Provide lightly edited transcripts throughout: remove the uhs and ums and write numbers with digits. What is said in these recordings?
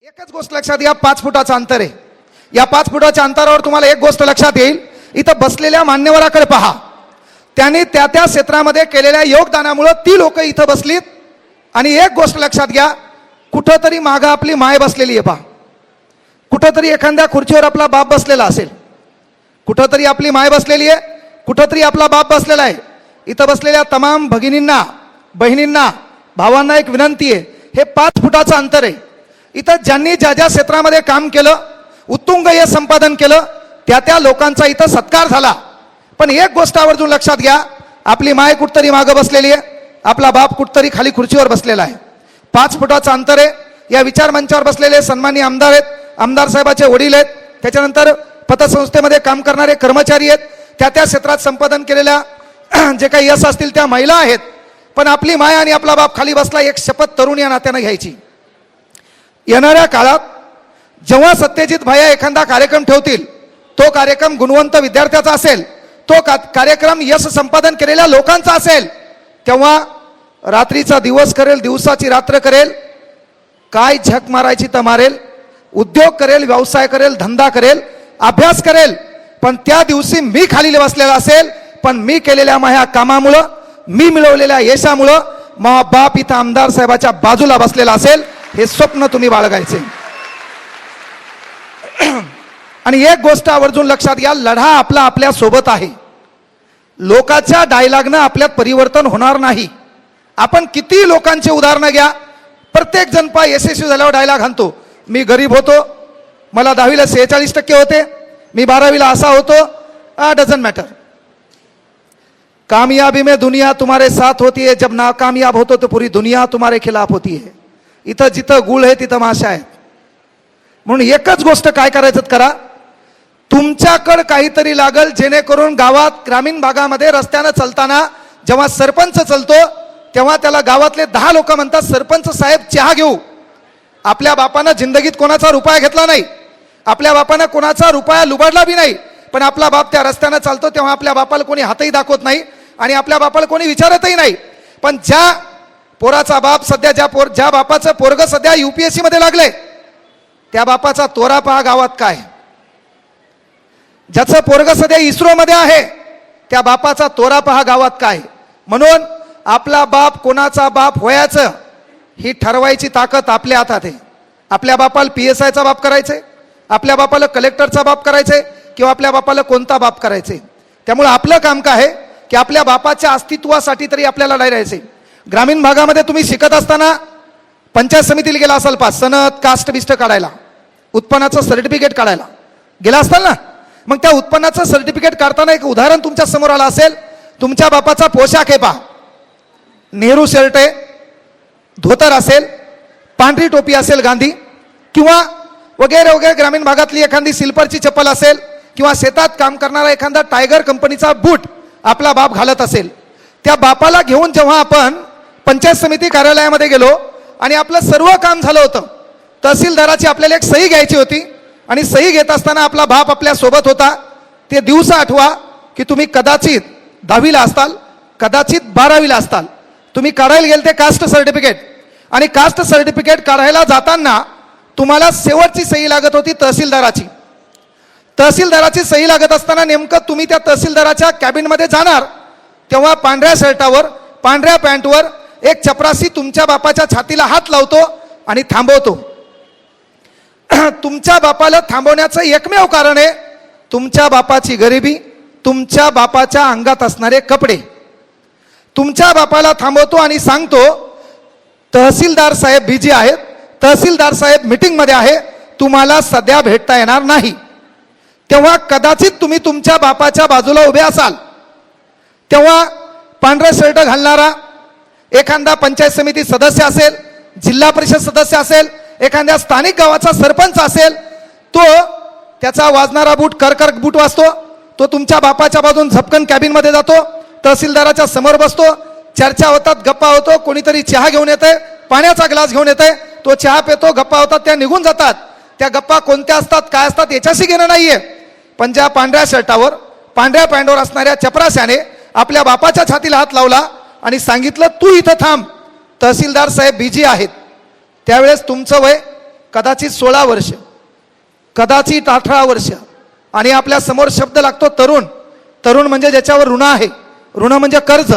एकच गोष्ट लक्षात घ्या, 5 फुटाचं अंतर आहे. या 5 फुटाच्या अंतरावर तुम्हाला एक गोष्ट लक्षात येईल, इथं बसलेल्या मान्यवराकडे पहा. त्यांनी त्या त्या क्षेत्रामध्ये केलेल्या योगदानामुळे ती लोक इथं बसलीत. आणि एक गोष्ट लक्षात घ्या, कुठंतरी मागं आपली माय बसलेली आहे पहा. कुठंतरी एखाद्या खुर्चीवर आपला बाप बसलेला असेल, कुठंतरी आपली माय बसलेली आहे, कुठंतरी आपला बाप बसलेला आहे. इथं बसलेल्या तमाम भगिनींना, बहिणींना, भावांना एक विनंती आहे, हे 5 फुटाचं अंतर आहे. इथं ज्यांनी ज्या ज्या क्षेत्रामध्ये काम केलं, उत्तुंग हे संपादन केलं, त्या त्या लोकांचा इथं सत्कार झाला. पण एक गोष्ट आवर्जून लक्षात घ्या, आपली माय कुठतरी मागं बसलेली आहे, आपला बाप कुठतरी खाली खुर्चीवर बसलेला आहे. 5 फुटाचं अंतर आहे. या विचार मंचावर बसलेले सन्माननीय आमदार आहेत, आमदार साहेबाचे वडील आहेत, त्याच्यानंतर पतसंस्थेमध्ये काम करणारे कर्मचारी आहेत, त्या त्या क्षेत्रात संपादन केलेल्या जे काही यश असतील त्या महिला आहेत. पण आपली माय आणि आपला बाप खाली बसला, एक शपथ तरुण या नात्यानं घ्यायची. येणाऱ्या काळात जेव्हा सत्यजित भैया एखादा कार्यक्रम ठेवतील, तो कार्यक्रम गुणवंत विद्यार्थ्याचा असेल, तो कार्यक्रम यश संपादन केलेल्या लोकांचा असेल, तेव्हा रात्रीचा दिवस करेल, दिवसाची रात्र करेल, काय झक मारायची तर मारेल, उद्योग करेल, व्यवसाय करेल, धंदा करेल, अभ्यास करेल. पण त्या दिवशी मी खाली बसलेला असेल, पण मी केलेल्या माझ्या कामामुळं, मी मिळवलेल्या यशामुळं मा बाप इथं आमदार साहेबाच्या बाजूला बसलेला असेल. हे स्वप्न तुम्ही बाळगायचे. आणि एक गोष्ट आवर्जून लक्षात घ्या, लढा आपला आपल्या सोबत आहे. लोकांच्या डायलॉगनं आपल्यात परिवर्तन होणार नाही. आपण किती लोकांचे उदाहरणं घ्या, प्रत्येक जण पा यशस्वी झाल्यावर डायलॉग आणतो, मी गरीब होतो, मला 10वीला 46% होते, मी 12वीला असा होतो. Doesn't matter. कामयाबी में दुनिया तुम्हारे साथ होती है, जब नाकामयाब होतो तो पूरी दुनिया तुम्हारे खिलाफ होती है. इथं जिथं गुळ आहे तिथं माशा आहेत. म्हणून एकच गोष्ट काय करायचं करा, तुमच्याकडे काहीतरी लागल, जेणेकरून गावात, ग्रामीण भागामध्ये रस्त्यानं चालताना जेव्हा सरपंच चालतो, तेव्हा त्याला गावातले 10 लोक म्हणतात, सरपंच साहेब चहा घेऊ. आपल्या बापानं जिंदगीत कोणाचा रुपया घेतला नाही, आपल्या बापानं कोणाचा रुपया लुबाडला बी नाही, पण आपला बाप त्या रस्त्यानं चालतो तेव्हा आपल्या बापाला कोणी हातही दाखवत नाही आणि आपल्या बापाला कोणी विचारतही नाही. पण ज्या पोराचा बाप सध्या, ज्या बापाचं पोरग सध्या UPSC मध्ये लागले, त्या बापाचा तोरा पहा गावात काय. ज्याचं पोरग सध्या इस्रो मध्ये आहे, त्या बापाचा तोरा पहा गावात काय. म्हणून आपला बाप कोणाचा बाप व्हायचं ही ठरवायची ताकद आपल्या हातात आहे. आपल्या बापाला PSIचा बाप करायचंय, आपल्या बापाला कलेक्टरचा बाप करायचंय, किंवा आपल्या बापाला कोणता बाप करायचंय. त्यामुळे आपलं काम काय आहे की आपल्या बापाच्या अस्तित्वासाठी तरी आपल्याला लढायचंय. ग्रामीण भागामध्ये तुम्ही शिकत असताना पंचायत समितीला गेला असाल, पास सनद कास्ट बिस्ट काढायला, उत्पन्नाचं सर्टिफिकेट काढायला गेला असताल ना. मग त्या उत्पन्नाचं सर्टिफिकेट काढताना एक उदाहरण तुमच्या समोर आलं असेल. तुमच्या बापाचा पोशाख आहे पहा, नेहरू शर्ट आहे, धोतर असेल, पांढरी टोपी असेल गांधी, किंवा वगैरे वगैरे ग्रामीण भागातली एखादी सिल्परची चप्पल असेल, किंवा शेतात काम करणारा एखादा टायगर कंपनीचा बूट आपला बाप घालत असेल. त्या बापाला घेऊन जेव्हा आपण पंचायत समिती कार्यालयामध्ये गेलो आणि आपलं सर्व काम झालं होतं, तहसीलदाराची आपल्याला एक सही घ्यायची होती, आणि सही घेत असताना आपला बाप आपल्या सोबत होता. ते दिवस आठवा की तुम्ही कदाचित 10वीला असताल, कदाचित 12वीला असताल. तुम्ही काढायला गेले ते कास्ट सर्टिफिकेट, आणि कास्ट सर्टिफिकेट काढायला जाताना तुम्हाला शेवटची सही लागत होती तहसीलदाराची. तहसीलदाराची सही लागत असताना नेमकं तुम्ही त्या तहसीलदाराच्या कॅबिनमध्ये जाणार, तेव्हा पांढऱ्या शर्टावर, पांढऱ्या पॅन्टवर एक चपरासी तुमच्या बापाच्या छातीला हात लावतो आणि थांबवतो. तुमच्या बापाला थांबवण्याचं एकमेव कारण आहे तुमच्या बापाची गरिबी, तुमच्या बापाच्या अंगात असणारे कपडे. तुमच्या बापाला थांबवतो आणि सांगतो, तहसीलदार साहेब बिझी आहेत, तहसीलदार साहेब मीटिंग मध्ये आहे, तुम्हाला सध्या भेटता येणार नाही. तेव्हा कदाचित तुम्ही तुमच्या बापाच्या बाजूला उभे असाल. तेव्हा पांढरा शर्ट घालणारा एखादा पंचायत समिती सदस्य असेल, जिल्हा परिषद सदस्य असेल, एखाद्या स्थानिक गावाचा सरपंच असेल, तो त्याचा वाजणारा बूट, करकर बूट वाजतो, तो तुमच्या बापाच्या बाजून झपकन कॅबिनमध्ये जातो, तहसीलदाराच्या समोर बसतो, चर्चा होतात, गप्पा होतो, कोणीतरी चहा घेऊन येतंय, पाण्याचा ग्लास घेऊन येतंय, तो चहा पितो, गप्पा होतात, त्या निघून जातात. त्या गप्पा कोणत्या असतात, काय असतात याच्याशी घेणं नाहीये. पण ज्या पांढऱ्या शर्टावर, पांढऱ्या पॅन्टवर असणाऱ्या चपराशाने आपल्या बापाच्या छातीला हात लावला आणि सांगितलं, तू इथं थांब, तहसीलदार साहेब बिझी आहेत, त्यावेळेस तुमचं वय कदाचित 16 वर्ष, कदाचित 18 वर्ष, आणि आपल्या समोर शब्द लागतो तरुण. तरुण म्हणजे ज्याच्यावर ऋण आहे. ऋण म्हणजे कर्ज.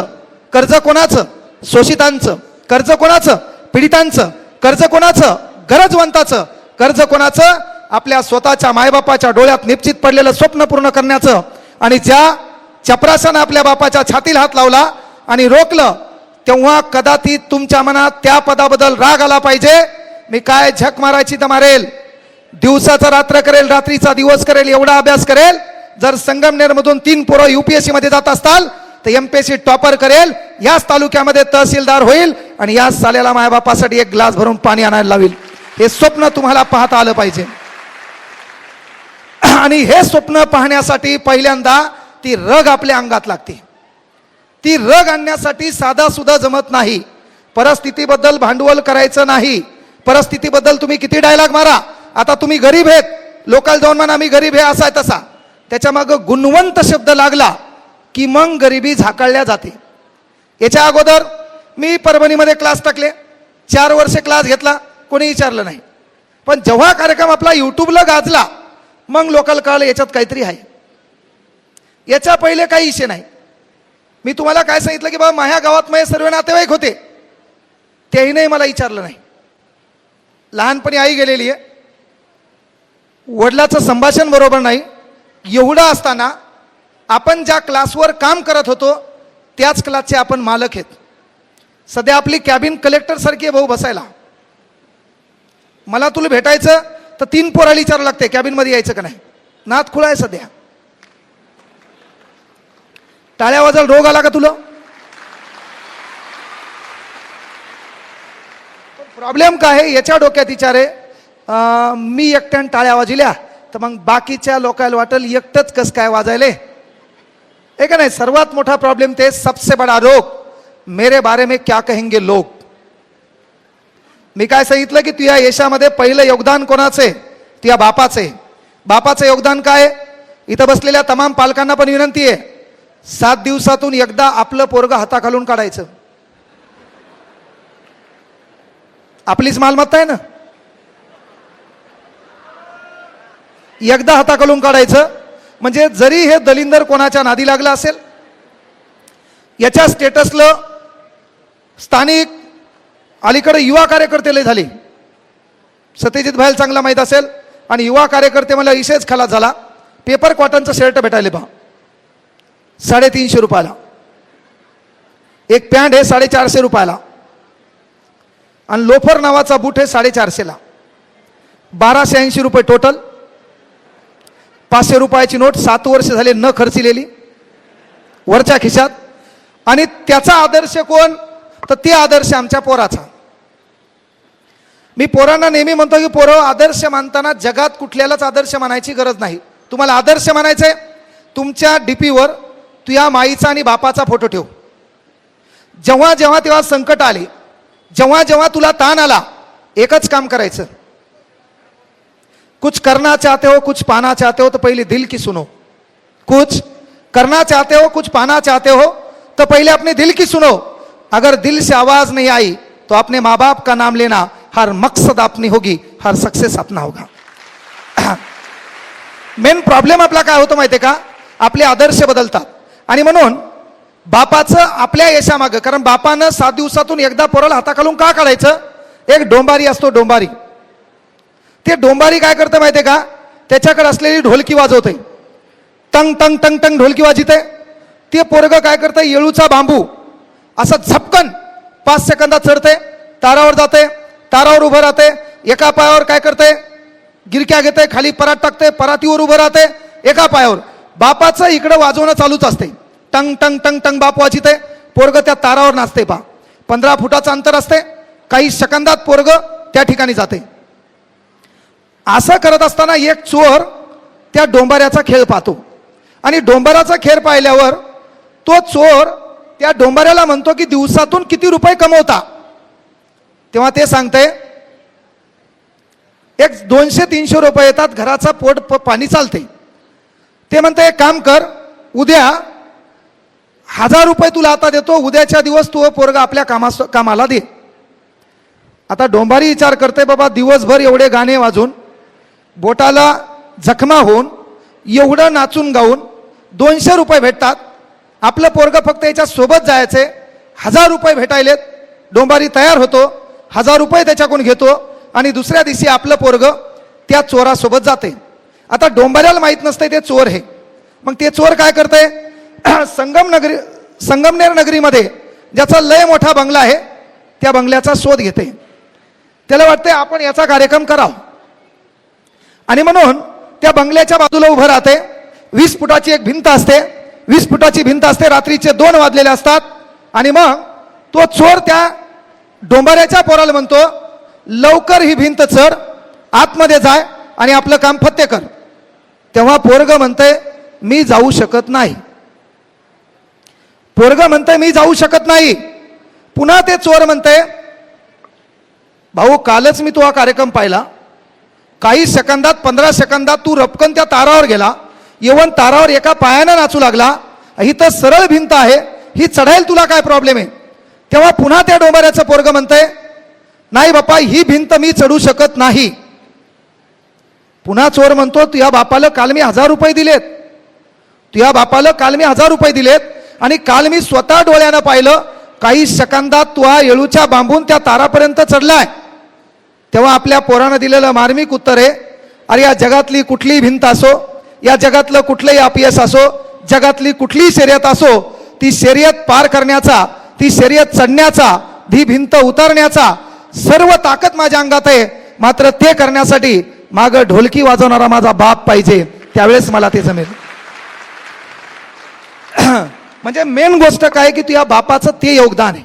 कर्ज कोणाचं? शोषितांचं. कर्ज कोणाचं? पीडितांचं. कर्ज कोणाचं? गरजवंताचं. कर्ज कोणाचं? आपल्या स्वतःच्या मायबापाच्या डोळ्यात निश्चित पडलेलं स्वप्न पूर्ण करण्याचं. आणि ज्या चपराशानं आपल्या बापाच्या छातीला हात लावला आणि रोखलं, तेव्हा कदाचित तुमच्या मनात त्या पदाबद्दल राग आला पाहिजे. मी काय झक मारायची तर मारेल, दिवसाचा रात्र करेल, रात्रीचा दिवस करेल, एवढा अभ्यास करेल. जर संगमनेर मधून 3 पोरं UPSC मध्ये जात असताल तर MPSC टॉपर करेल, याच तालुक्यामध्ये तहसीलदार होईल आणि याच साल्याला मायबापासाठी 1 ग्लास भरून पाणी आणायला लावेल. हे स्वप्न तुम्हाला पाहता आलं पाहिजे. आणि हे स्वप्न पाहण्यासाठी पहिल्यांदा ती रग आपल्या अंगात लागते. ती रग आणण्यासाठी साधा सुद्धा जमत नाही. परिस्थितीबद्दल भांडवल करायचं नाही. परिस्थितीबद्दल तुम्ही किती डायलॉग मारा, आता तुम्ही गरीब आहेत, लोकांना जाऊन म्हणा मी गरीब आहे, असा आहे तसा, त्याच्या मागं गुणवंत शब्द लागला की मग गरिबी झाकळल्या जाते. याच्या अगोदर मी परभणीमध्ये क्लास टाकले, 4 वर्ष क्लास घेतला, कोणी विचारलं नाही. पण जेव्हा कार्यक्रम आपला यूट्यूबला गाजला मग लोकांना कळलं याच्यात काहीतरी आहे. याच्या पहिले काही विषय नाही. मी तुम्हाला काय सांगितलं की बाबा माझ्या गावात माझे सर्व नातेवाईक होते, तेही नाही मला विचारलं नाही. लहानपणी आई गेलेली आहे, वडिलाचं संभाषण बरोबर नाही. एवढं असताना आपण ज्या क्लासवर काम करत होतो त्याच क्लासचे आपण मालक आहेत. सध्या आपली कॅबिन कलेक्टर सारखी आहे भाऊ बसायला. मला तुला भेटायचं तर 3 पोराला विचारावं लागते कॅबिनमध्ये यायचं का नाही. नात खुळा आहे सध्या. टाळ्या वाजायला रोग आला का तुला? प्रॉब्लेम काय आहे याच्या डोक्यात विचार आहे. मी एकट्यानं टाळ्या वाजविल्या तर मग बाकीच्या लोकांना वाटेल एकटंच कस काय वाजायले, हे का नाही. सर्वात मोठा प्रॉब्लेम ते सबसे बडा रोग, मेरे बारे में क्या कहेंगे लोग. मी काय सांगितलं की तुझ्या यशामध्ये पहिलं योगदान कोणाचे? तुझ्या बापाचे. बापाचं योगदान काय? इथं बसलेल्या तमाम पालकांना पण विनंती आहे, 7 दिवसातून एकदा आपलं पोरग हाताखालून काढायचं. आपलीच मालमत्ता आहे ना, एकदा हाताखालून काढायचं. म्हणजे जरी हे दलिंदर कोणाच्या नादी लागला असेल, याच्या स्टेटसला स्थानिक अलीकडे युवा कार्यकर्ते लय झाले. सत्यजित भाईल चांगला माहीत असेल. आणि युवा कार्यकर्ते मला विशेष खलास झाला. पेपर कॉटनचं शर्ट भेटायले पहा 350 रुपयाला. एक पॅन्ट आहे 450 रुपयाला. आणि लोफर नावाचा बूट आहे 450ला. 1280 रुपये टोटल. 500 रुपयाची नोट 7 वर्ष झाले न खर्चिलेली वरच्या खिशात. आणि त्याचा आदर्श कोण? तर ते आदर्श आमच्या पोराचा. मी पोरांना नेहमी म्हणतो की पोरं आदर्श मानताना जगात कुठल्यालाच आदर्श मानायची गरज नाही. तुम्हाला आदर्श मानायचंय, तुमच्या डीपीवर तुझ्या माईचा आणि बापाचा फोटो ठेव. जेव्हा जेव्हा तेव्हा संकट आले, जेव्हा जेव्हा तुला ताण आला, एकच काम करायचं. कुछ करना चाहते हो, कुछ पाना चाहते हो तो पहले दिल की सुनो. कुछ करना चाहते हो, कुछ पाना चाहते हो तो पहले अपने दिल की सुनो. अगर दिल से आवाज नहीं आई तो अपने माँ बाप का नाम लेना. हर मकसद अपनी होगी, हर सक्सेस अपना होगा. मेन प्रॉब्लेम आपला काय होतो माहितीये का? आपले आदर्श बदलतात. आणि म्हणून बापाचं आपल्या यशामागं, कारण बापानं 7 दिवसातून एकदा पोराला हाताखालून का काढायचं? एक डोंबारी असतो, डोंबारी. ते डोंबारी काय करतं माहितीये का? त्याच्याकडे असलेली ढोलकी वाजवते, टंग टंग टंग टंग ढोलकी वाजिते. ते पोरग काय करतं? येळूचा बांबू असं झपकन 5 सेकंदात चढते, तारावर जाते, तारावर उभं राहते, एका पायावर काय करते? गिरक्या घेते, खाली परात टाकते, परातीवर उभं राहते एका पायावर. बापाचं इकडं वाजवणं चालूच असते, टंग टंग टंग टंग बाप वाजिते. पोरग त्या तारावर नाचते पा. 15 फुटाचं अंतर असते, काही सेकंदात पोरग त्या ठिकाणी जाते. असं करत असताना एक चोर त्या डोंबाऱ्याचा खेळ पाहतो. आणि डोंबाऱ्याचा खेळ पाहिल्यावर तो चोर त्या डोंबाऱ्याला म्हणतो की दिवसातून किती रुपये कमवता? तेव्हा ते सांगते एक 200-300 रुपये येतात, घराचा पोट पाणी चालते. ते म्हणते एक काम कर, उद्या 1000 रुपये तुला आता देतो, उद्याच्या दिवस तू पोरगा आपल्या कामाला दे. आता डोंबारी विचार करते बाबा दिवसभर एवढे गाणे वाजून बोटाला जखमा होऊन एवढं नाचून गाऊन 200 रुपये भेटतात, आपलं पोरगं फक्त याच्या सोबत जायचे, 1000 रुपये भेटायलेत, डोंबारी तयार होतो, 1000 रुपये त्याच्याकडून घेतो आणि दुसऱ्या दिवशी आपलं पोरगं त्या चोरासोबत जाते. आता डोंबाऱ्याला माहीत नसते ते चोर हे. मग ते चोर काय करते, संगमनेर नगरीमध्ये ज्याचा लय मोठा बंगला आहे त्या बंगल्याचा शोध घेते. त्याला वाटते आपण याचा कार्यक्रम करावा आणि म्हणून त्या बंगल्याच्या बाजूला उभं राहते. 20 फुटाची एक भिंत असते, 20 फुटाची भिंत असते, रात्रीचे 2 वाजलेले असतात आणि मग तो चोर त्या डोंबाऱ्याच्या पोराला म्हणतो लवकर ही भिंत चढ, आतमध्ये जाय आणि आपलं काम फत्ते कर. तेव्हा पोरग म्हणतंय मी जाऊ शकत नाही. पोरग म्हणतंय मी जाऊ शकत नाही. पुन्हा ते चोर म्हणतंय भाऊ कालच मी तुझा कार्यक्रम पाहिला, काही सेकंदात 15 सेकंदात तू रपकन त्या तारावर गेला, येऊन तारावर एका पायानं नाचू लागला, ही तर सरळ भिंत आहे, ही चढायला तुला काय प्रॉब्लेम आहे. तेव्हा पुन्हा त्या डोंबाऱ्याचं पोरग म्हणतंय नाही बापा ही भिंत मी चढू शकत नाही. पुन्हा चोर म्हणतो तुझ्या बापाला काल मी 1000 रुपये दिलेत, तुझ्या बापाला काल मी 1000 रुपये दिलेत आणि काल मी स्वतः डोळ्यानं पाहिलं काही सेकंदात तू येळूच्या बांबून त्या तारापर्यंत चढलाय. तेव्हा आपल्या पोरानं दिलेलं मार्मिक उत्तर आहे अरे या जगातली कुठलीही भिंत असो, या जगातलं कुठलंही अपयश असो, जगातली कुठलीही शर्यत असो, ती शर्यत पार करण्याचा, ती शर्यत चढण्याचा, ती भिंत उतरण्याचा सर्व ताकद माझ्या अंगात आहे. मात्र ते करण्यासाठी मागं ढोलकी वाजवणारा माझा बाप पाहिजे, त्यावेळेस मला ते जमेल. म्हणजे मेन गोष्ट काय की तुझ्या बापाचं ते योगदान आहे.